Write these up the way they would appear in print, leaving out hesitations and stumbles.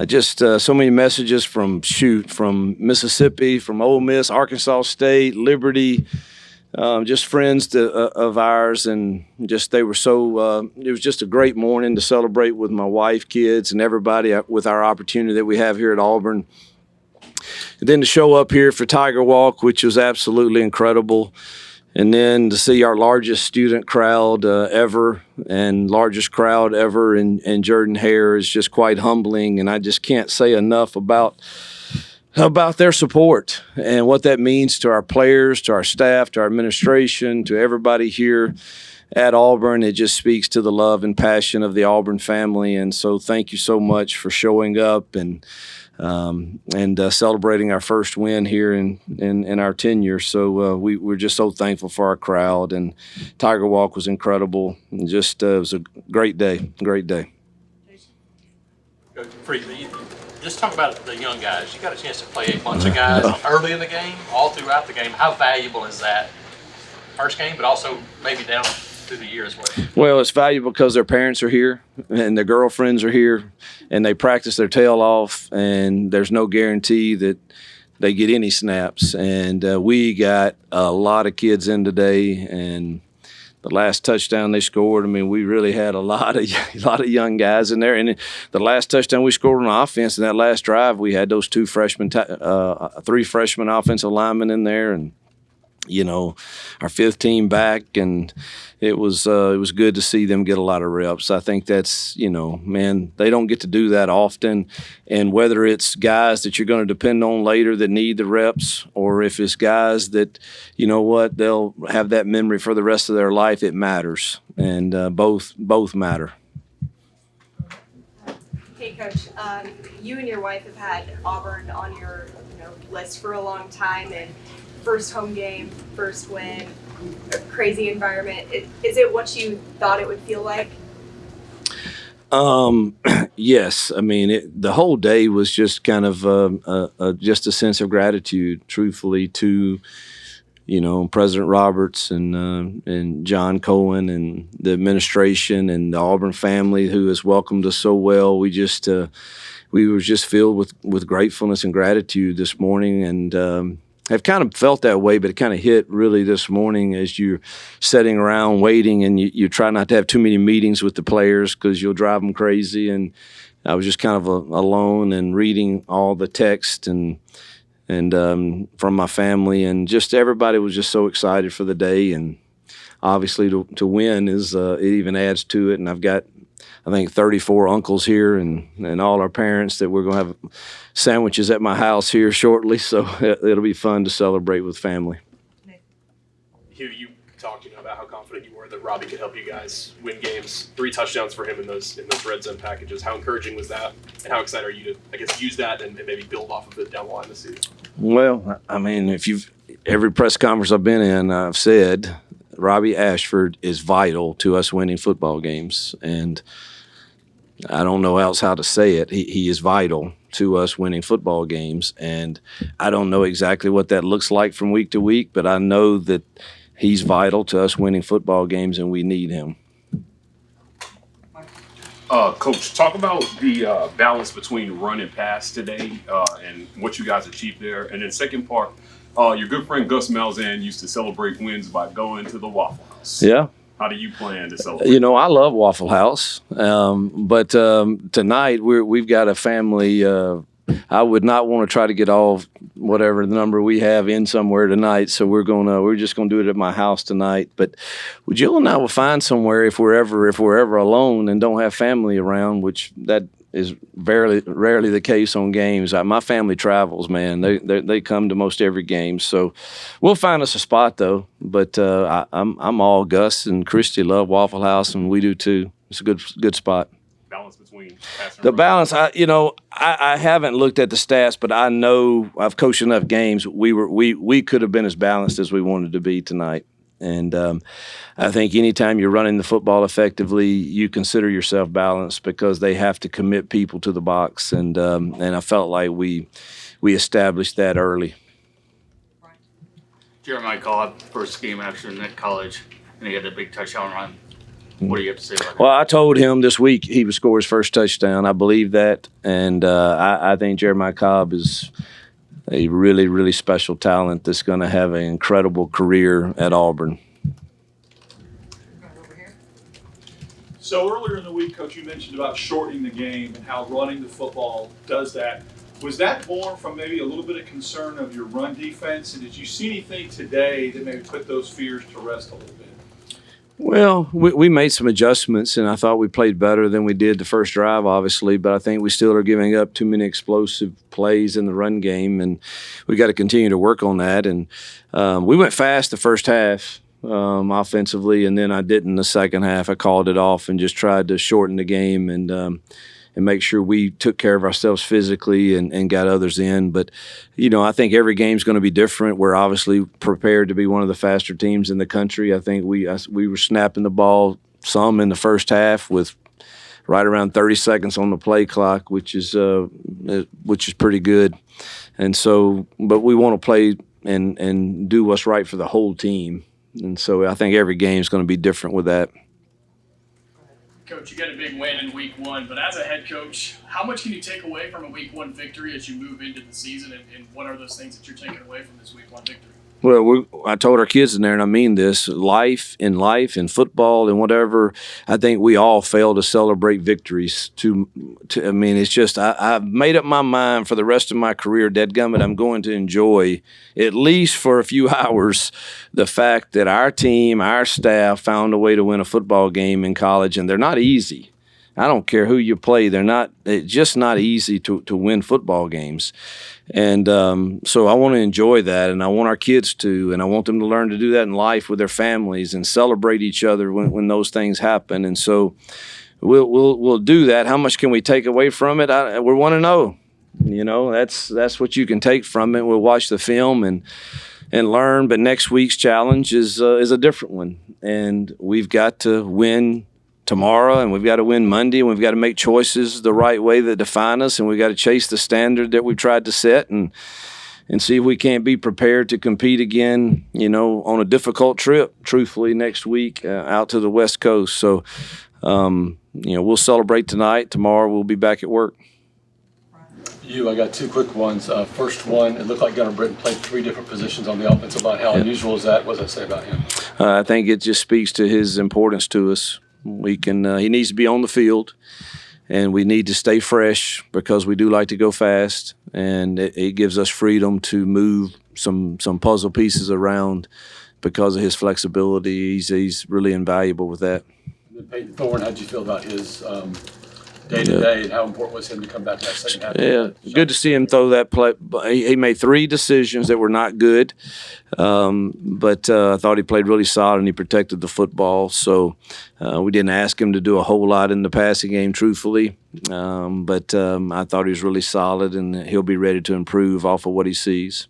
just so many messages from Mississippi, from Ole Miss, Arkansas State, Liberty, just friends of ours, and just they were so. It was just a great morning to celebrate with my wife, kids, and everybody with our opportunity that we have here at Auburn. And then to show up here for Tiger Walk, which was absolutely incredible. And then to see our largest student crowd ever and largest crowd ever in Jordan-Hare is just quite humbling. And I just can't say enough about their support and what that means to our players, to our staff, to our administration, to everybody here at Auburn. It just speaks to the love and passion of the Auburn family. And so thank you so much for showing up and celebrating our first win here in our tenure. So we're just so thankful for our crowd, and Tiger Walk was incredible. And just it was a great day. Freeze, just talk about the young guys. You got a chance to play a bunch of guys early in the game, all throughout the game. How valuable is that first game, but also maybe down through the year as well? Well, it's valuable because their parents are here and their girlfriends are here, and they practice their tail off, and there's no guarantee that they get any snaps. And we got a lot of kids in today, and the last touchdown they scored, I mean, we really had a lot of young guys in there. And the last touchdown we scored on offense in that last drive, we had those three freshman offensive linemen in there, and our fifth team back, and it was good to see them get a lot of reps. I think that's, man, they don't get to do that often. And whether it's guys that you're going to depend on later that need the reps, or if it's guys that, they'll have that memory for the rest of their life, it matters. And both matter. Hey, Coach, you and your wife have had Auburn on your list for a long time, and first home game, first win, a crazy environment. Is it what you thought it would feel like? Yes. I mean, the whole day was just kind of just a sense of gratitude, truthfully, to President Roberts and John Cohen and the administration and the Auburn family who has welcomed us so well. We were just filled with gratefulness and gratitude this morning, and have kind of felt that way, but it kind of hit really this morning as you're sitting around waiting, and you try not to have too many meetings with the players because you'll drive them crazy. And I was just kind of alone and reading all the text and from my family, and just everybody was just so excited for the day. And obviously to win is it even adds to it. And I've got, I think, 34 uncles here and all our parents that we're going to have sandwiches at my house here shortly. So it'll be fun to celebrate with family. Hugh, you talked about how confident you were that Robbie could help you guys win games. 3 touchdowns for him in those red zone packages. How encouraging was that? And how excited are you to, I guess, use that and maybe build off of it down the line this season? Well, I mean, every press conference I've been in, I've said Robbie Ashford is vital to us winning football games. And I don't know else how to say it. He is vital to us winning football games. And I don't know exactly what that looks like from week to week, but I know that he's vital to us winning football games, and we need him. Coach, talk about the balance between run and pass today and what you guys achieved there. And then second part, your good friend Gus Malzahn used to celebrate wins by going to the Waffle House. Yeah. How do you plan to celebrate? I love Waffle House, but tonight we've got a family. I would not want to try to get all whatever the number we have in somewhere tonight, so we're just gonna do it at my house tonight. But Jill and I will find somewhere if we're ever alone and don't have family around, which that is rarely the case on games. My family travels, man. They come to most every game, so we'll find us a spot though. But I'm all Gus and Christy love Waffle House, and we do too. It's a good spot. Balance between pass and the run. balance. I haven't looked at the stats, but I know I've coached enough games. We could have been as balanced as we wanted to be tonight. And I think anytime you're running the football effectively, you consider yourself balanced because they have to commit people to the box. And I felt like we established that early. Jeremiah Cobb, first game after Nick College, and he had a big touchdown run. What do you have to say about Well, I told him this week he would score his first touchdown. I believe that, and I think Jeremiah Cobb is a really, really special talent that's going to have an incredible career at Auburn. So earlier in the week, Coach, you mentioned about shortening the game and how running the football does that. Was that born from maybe a little bit of concern of your run defense? And did you see anything today that maybe put those fears to rest a little bit? Well, we made some adjustments, and I thought we played better than we did the first drive, obviously, but I think we still are giving up too many explosive plays in the run game, and we got to continue to work on that. And we went fast the first half offensively, and then I didn't the second half. I called it off and just tried to shorten the game and make sure we took care of ourselves physically and got others in. But, I think every game's going to be different. We're obviously prepared to be one of the faster teams in the country. I think we were snapping the ball some in the first half with right around 30 seconds on the play clock, which is pretty good. And so, but we want to play and do what's right for the whole team. And so I think every game's going to be different with that. Coach, you got a big win in week one, but as a head coach, how much can you take away from a week one victory as you move into the season, and what are those things that you're taking away from this week one victory? Well, I told our kids in there, and I mean this, life, in football, and whatever, I think we all fail to celebrate victories. It's just I've made up my mind for the rest of my career, dadgummit, I'm going to enjoy, at least for a few hours, the fact that our team, our staff found a way to win a football game in college, and they're not easy. I don't care who you play. It's just not easy to win football games. And so I want to enjoy that, and I want our kids to, and I want them to learn to do that in life with their families and celebrate each other when those things happen. And so we'll do that. How much can we take away from it? We're 1-0. That's what you can take from it. We'll watch the film and learn. But next week's challenge is a different one, and we've got to win tomorrow, and we've got to win Monday, and we've got to make choices the right way that define us, and we've got to chase the standard that we've tried to set and see if we can't be prepared to compete again, on a difficult trip, truthfully, next week out to the West Coast. So, we'll celebrate tonight. Tomorrow we'll be back at work. I got two quick ones. First one, it looked like Gunnar Britton played 3 different positions on the offensive line. How unusual is that? What does that say about him? I think it just speaks to his importance to us. He needs to be on the field, and we need to stay fresh because we do like to go fast, and it gives us freedom to move some puzzle pieces around because of his flexibility. He's really invaluable with that. Peyton Thorne, how did you feel about his day-to-day, and how important was him to come back to that second half? Yeah, good to see him throw that play. He made 3 decisions that were not good, but I thought he played really solid and he protected the football. So we didn't ask him to do a whole lot in the passing game, truthfully, but I thought he was really solid, and he'll be ready to improve off of what he sees.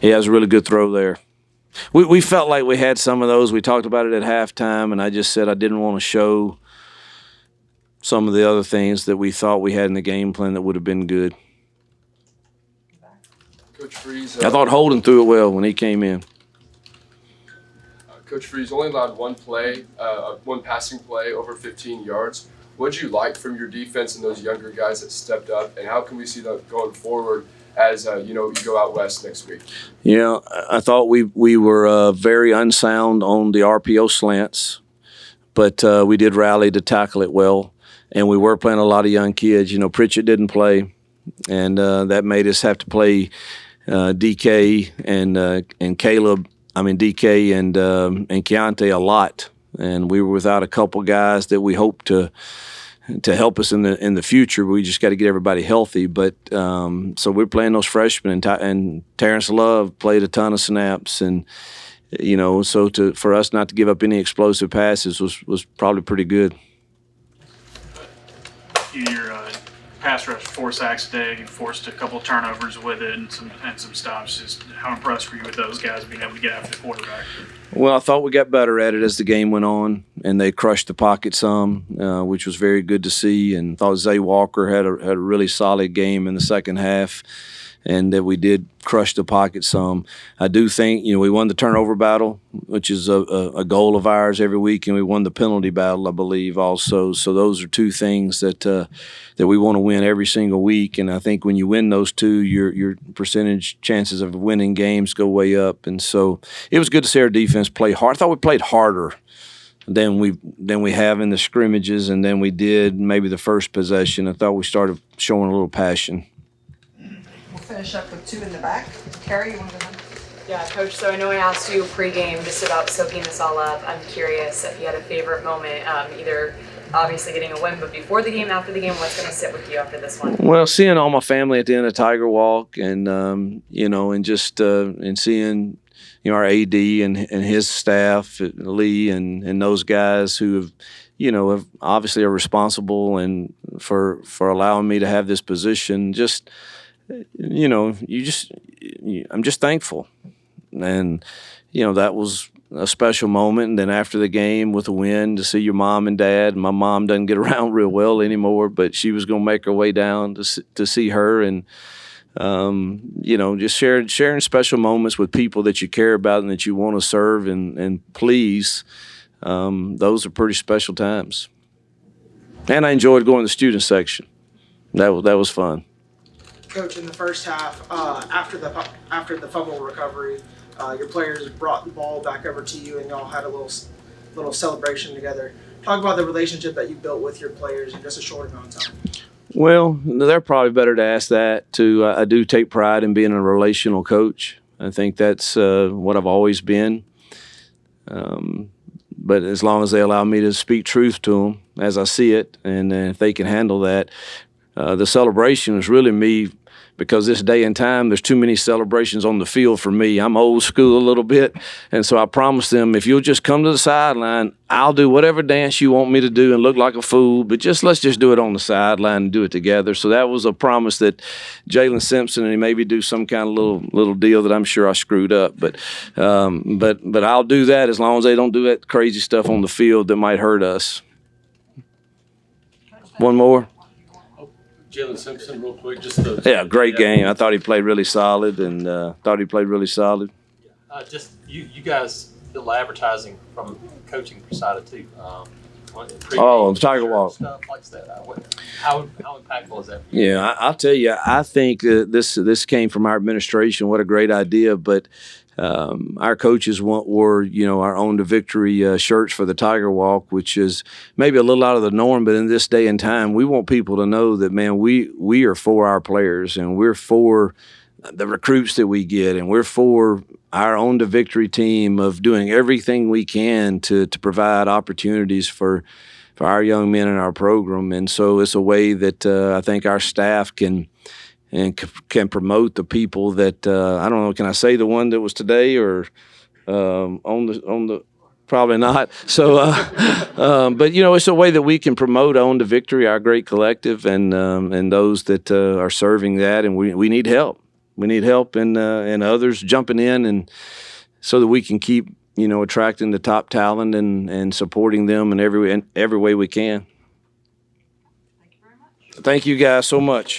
He has a really good throw there. We felt like we had some of those. We talked about it at halftime, and I just said I didn't want to show some of the other things that we thought we had in the game plan that would have been good. Coach Freeze. I thought Holden threw it well when he came in. Coach Freeze only allowed one passing play over 15 yards. What did you like from your defense and those younger guys that stepped up, and how can we see that going forward as you go out west next week? I thought we were very unsound on the RPO slants, but we did rally to tackle it well. And we were playing a lot of young kids. Pritchett didn't play, and that made us have to play DK and Caleb. DK and Keontae a lot, and we were without a couple guys that we hope to help us in the future. We just got to get everybody healthy. But so we're playing those freshmen, and Terrence Love played a ton of snaps, and so for us not to give up any explosive passes was probably pretty good. Your pass rush, 4 sacks a day, forced a couple of turnovers with it, and some stops. Just how impressed were you with those guys being able to get after the quarterback? Well, I thought we got better at it as the game went on, and they crushed the pocket some, which was very good to see. And thought Zay Walker had a really solid game in the second half. and that we did crush the pocket some. I do think, we won the turnover battle, which is a goal of ours every week, and we won the penalty battle, I believe, also. So those are two things that we want to win every single week, and I think when you win those two, your percentage chances of winning games go way up. And so it was good to see our defense play hard. I thought we played harder than we have in the scrimmages, and then we did maybe the first possession. I thought we started showing a little passion. We'll finish up with two in the back. Carrie, you want to go ahead? Yeah, Coach, so I know I asked you pregame just about soaking this all up. I'm curious if you had a favorite moment, either obviously getting a win, but before the game, after the game, what's going to sit with you after this one? Well, seeing all my family at the end of Tiger Walk, and and just and seeing our AD and his staff, Lee and those guys who have obviously are responsible and for allowing me to have this position. Just I'm just thankful, and that was a special moment. And then after the game with a win, to see your mom and dad. My mom doesn't get around real well anymore, but she was going to make her way down to see her, and just sharing special moments with people that you care about and that you want to serve and please. Those are pretty special times. And I enjoyed going to the student section. That was fun. Coach, in the first half, after the fumble recovery, your players brought the ball back over to you, and y'all had a little celebration together. Talk about the relationship that you built with your players in just a short amount of time. Well, they're probably better to ask that too. I do take pride in being a relational coach. I think that's what I've always been. But as long as they allow me to speak truth to them as I see it, and if they can handle that, the celebration was really me. Because this day and time, there's too many celebrations on the field for me. I'm old school a little bit, and so I promised them, if you'll just come to the sideline, I'll do whatever dance you want me to do and look like a fool, but let's just do it on the sideline and do it together. So that was a promise that Jalen Simpson, and he maybe do some kind of little deal that I'm sure I screwed up, but I'll do that as long as they don't do that crazy stuff on the field that might hurt us. One more. Jalen Simpson, real quick, Great game. I thought he played really solid, and Just you guys, the advertising from coaching side of too. The Tiger Walk. Stuff like that. How impactful is that for you? Yeah, I'll tell you, I think this came from our administration. What a great idea. But our coaches wore, our Own to Victory shirts for the Tiger Walk, which is maybe a little out of the norm. But in this day and time, we want people to know that, man, we are for our players, and we're for the recruits that we get, and we're for our Own to Victory team of doing everything we can to provide opportunities for our young men in our program. And so it's a way that I think our staff can promote the people that I don't know. Can I say the one that was today or on the? Probably not. So, but it's a way that we can promote Own to Victory, our great collective, and those that are serving that, and we need help. We need help and others jumping in, and so that we can keep attracting the top talent and supporting them in every way we can. Thank you very much. Thank you guys so much.